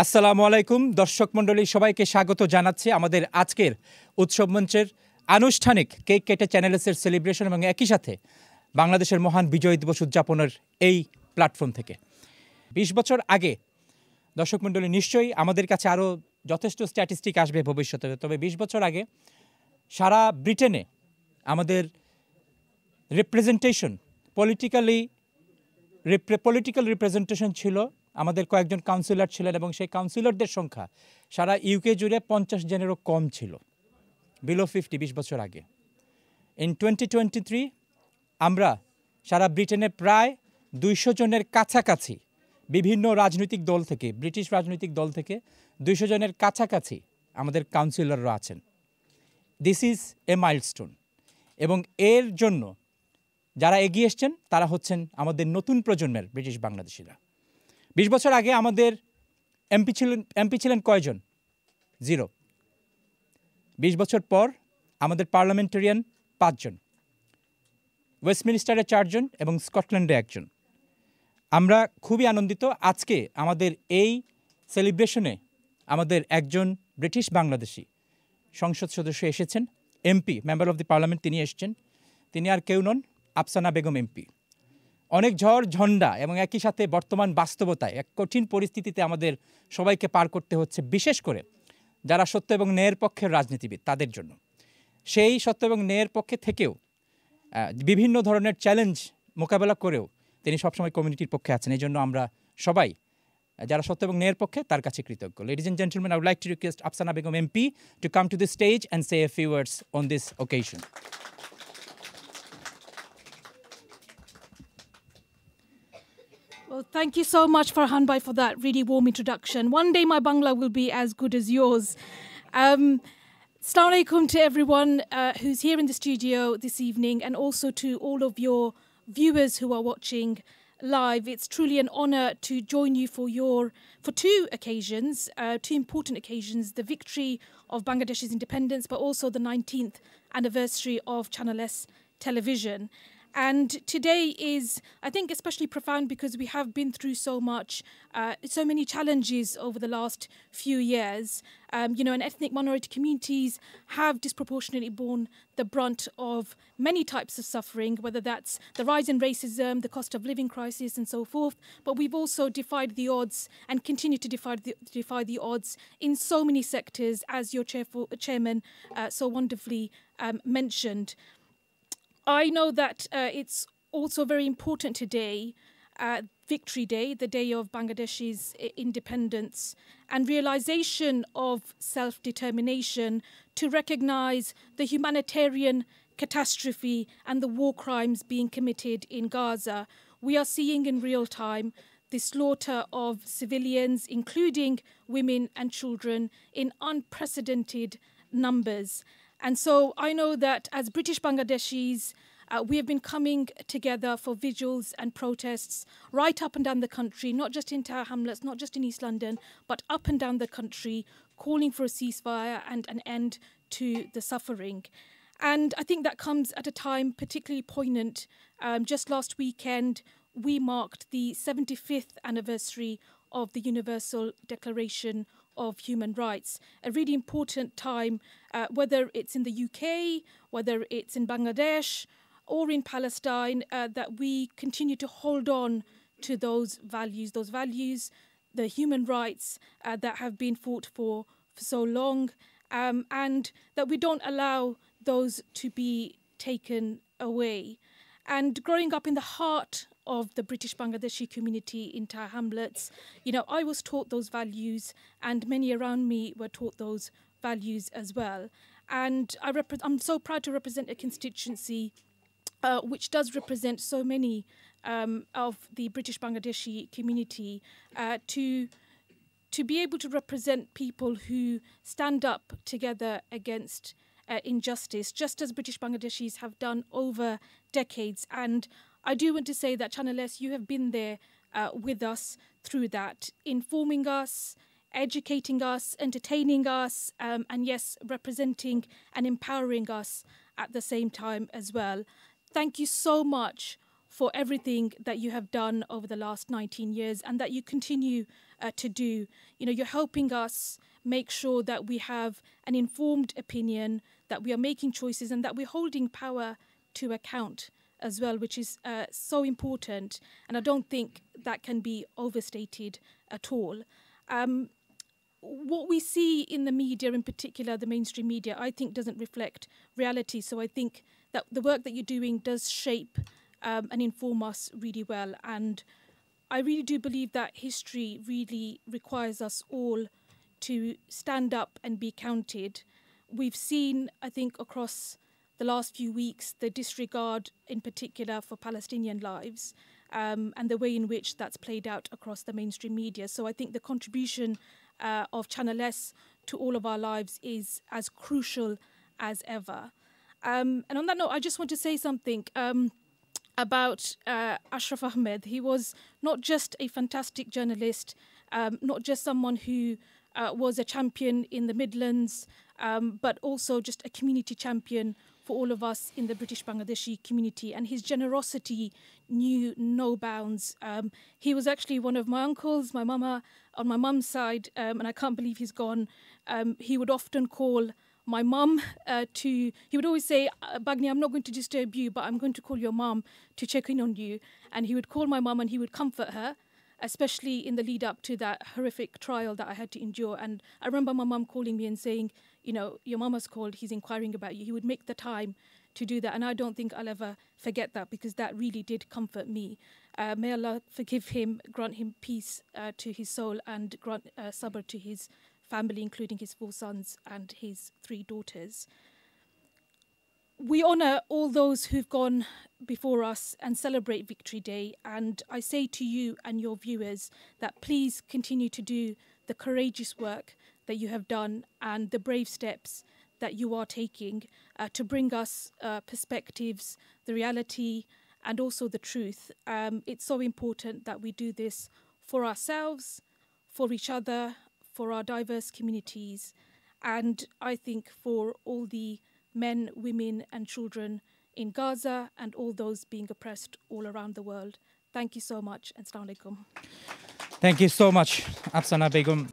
আসসালামু আলাইকুম দর্শক মণ্ডলী সবাইকে স্বাগত জানাচ্ছি আমাদের আজকের উৎসব মঞ্চের আনুষ্ঠানিক কেক কেটে চ্যানেলসের সেলিব্রেশন এবং একই সাথে বাংলাদেশের মহান বিজয় দিবস উদযাপনের এই প্ল্যাটফর্ম থেকে ২০ বছর আগে দর্শক মণ্ডলী নিশ্চয়ই আমাদের কাছে আরও যথেষ্ট স্ট্যাটিস্টিক আসবে ভবিষ্যতে, তবে ২০ বছর আগে সারা ব্রিটেনে আমাদের রিপ্রেজেন্টেশন পলিটিক্যাল রিপ্রেজেন্টেশন ছিল, আমাদের কয়েকজন কাউন্সিলর ছিলেন এবং সেই কাউন্সিলরদের সংখ্যা সারা ইউকে জুড়ে ৫০ জনেরও কম ছিল, বিলো 50 ২০ বছর আগে। ইন 2023 আমরা সারা ব্রিটেনে প্রায় ২০০ জনের কাছাকাছি বিভিন্ন রাজনৈতিক দল থেকে, ব্রিটিশ রাজনৈতিক দল থেকে ২০০ জনের কাছাকাছি আমাদের কাউন্সিলররা আছেন। দিস ইজ এ মাইলস্টোন এবং এর জন্য যারা এগিয়ে এসছেন তারা হচ্ছেন আমাদের নতুন প্রজন্মের ব্রিটিশ বাংলাদেশিরা। ২০ বছর আগে আমাদের এমপি ছিলেন কয়জন? 0। ২০ বছর পর আমাদের পার্লামেন্টারিয়ান ৫ জন, ওয়েস্টমিনিস্টারে ৪ জন এবং স্কটল্যান্ডে ১ জন। আমরা খুবই আনন্দিত আজকে আমাদের এই সেলিব্রেশনে আমাদের একজন ব্রিটিশ বাংলাদেশি সংসদ সদস্য এসেছেন, MP, member of the parliament, তিনি এসেছেন। তিনি আর কেউ নন, আফসানা বেগম এমপি। অনেক ঝড় ঝঞ্ঝা এবং একই সাথে বর্তমান বাস্তবতায় এক কঠিন পরিস্থিতিতে আমাদের সবাইকে পার করতে হচ্ছে, বিশেষ করে যারা সত্য এবং ন্যায়ের পক্ষের রাজনীতিবিদ তাদের জন্য। সেই সত্য এবং ন্যায়ের পক্ষে থেকেও বিভিন্ন ধরনের চ্যালেঞ্জ মোকাবেলা করেও তিনি সবসময় কমিউনিটির পক্ষে আছেন। এই জন্য আমরা সবাই যারা সত্য এবং ন্যায়ের পক্ষে তার কাছে কৃতজ্ঞ। Ladies and gentlemen, I would like to request Apsana Begom MP to come to the stage and say a few words on this occasion. Well, thank you so much, Farhan Bhai, for that really warm introduction. One day my Bangla will be as good as yours. Assalamu alaikum to everyone who's here in the studio this evening, and also to all of your viewers who are watching live. It's truly an honour to join you for two occasions, two important occasions: the victory of Bangladesh's independence, but also the 19th anniversary of Channel S television. And today is, I think, especially profound because we have been through so much, so many challenges over the last few years. And ethnic minority communities have disproportionately borne the brunt of many types of suffering, whether that's the rise in racism, the cost of living crisis, and so forth. But we've also defied the odds and continue to defy the odds in so many sectors, as your chairman so wonderfully mentioned. I know that it's also very important today, Victory Day, the day of Bangladesh's independence, and realisation of self-determination, to recognise the humanitarian catastrophe and the war crimes being committed in Gaza. We are seeing in real time the slaughter of civilians, including women and children, in unprecedented numbers. And so I know that as British Bangladeshis, we have been coming together for vigils and protests right up and down the country, not just in Tower Hamlets, not just in East London, but up and down the country, calling for a ceasefire and an end to the suffering. And I think that comes at a time particularly poignant. Just last weekend, we marked the 75th anniversary of the Universal Declaration of Human Rights, a really important time, whether it's in the UK, whether it's in Bangladesh or in Palestine, that we continue to hold on to those values, the human rights that have been fought for so long, and that we don't allow those to be taken away. And growing up in the heart of the British Bangladeshi community in Tower Hamlets, I was taught those values, and many around me were taught those values as well. And I'm so proud to represent a constituency which does represent so many of the British Bangladeshi community, to be able to represent people who stand up together against injustice, just as British Bangladeshis have done over decades. And I do want to say that Channel S, you have been there with us through that, informing us, educating us, entertaining us, and yes, representing and empowering us at the same time as well. Thank you so much for everything that you have done over the last 19 years and that you continue to do. You know, you're helping us make sure that we have an informed opinion, that we are making choices, and that we're holding power to account as well, which is so important. And I don't think that can be overstated at all. What we see in the media, in particular the mainstream media, I think doesn't reflect reality. So I think that the work that you're doing does shape and inform us really well. And I really do believe that history really requires us all to stand up and be counted. We've seen, I think, across the last few weeks, the disregard in particular for Palestinian lives and the way in which that's played out across the mainstream media. So I think the contribution of Channel S to all of our lives is as crucial as ever. And on that note, I just want to say something about Ashraf Ahmed. He was not just a fantastic journalist, not just someone who was a champion in the Midlands, but also just a community champion for all of us in the British Bangladeshi community. And his generosity knew no bounds. He was actually one of my uncles, my mama, on my mum's side, and I can't believe he's gone. He would often call my mum he would always say, Bagni, I'm not going to disturb you, but I'm going to call your mum to check in on you. And he would call my mum and he would comfort her, especially in the lead up to that horrific trial that I had to endure. And I remember my mum calling me and saying, you know, your mama's called, he's inquiring about you. He would make the time to do that. And I don't think I'll ever forget that, because that really did comfort me. May Allah forgive him, grant him peace to his soul, and grant sabr to his family, including his 4 sons and his 3 daughters. We honour all those who've gone before us and celebrate Victory Day. And I say to you and your viewers that please continue to do the courageous work that you have done and the brave steps that you are taking to bring us perspectives, the reality, and also the truth. It's so important that we do this for ourselves, for each other, for our diverse communities, and I think for all the men, women and children in Gaza and all those being oppressed all around the world. Thank you so much, and Assalamu alaikum. Thank you so much, Apsana Begom.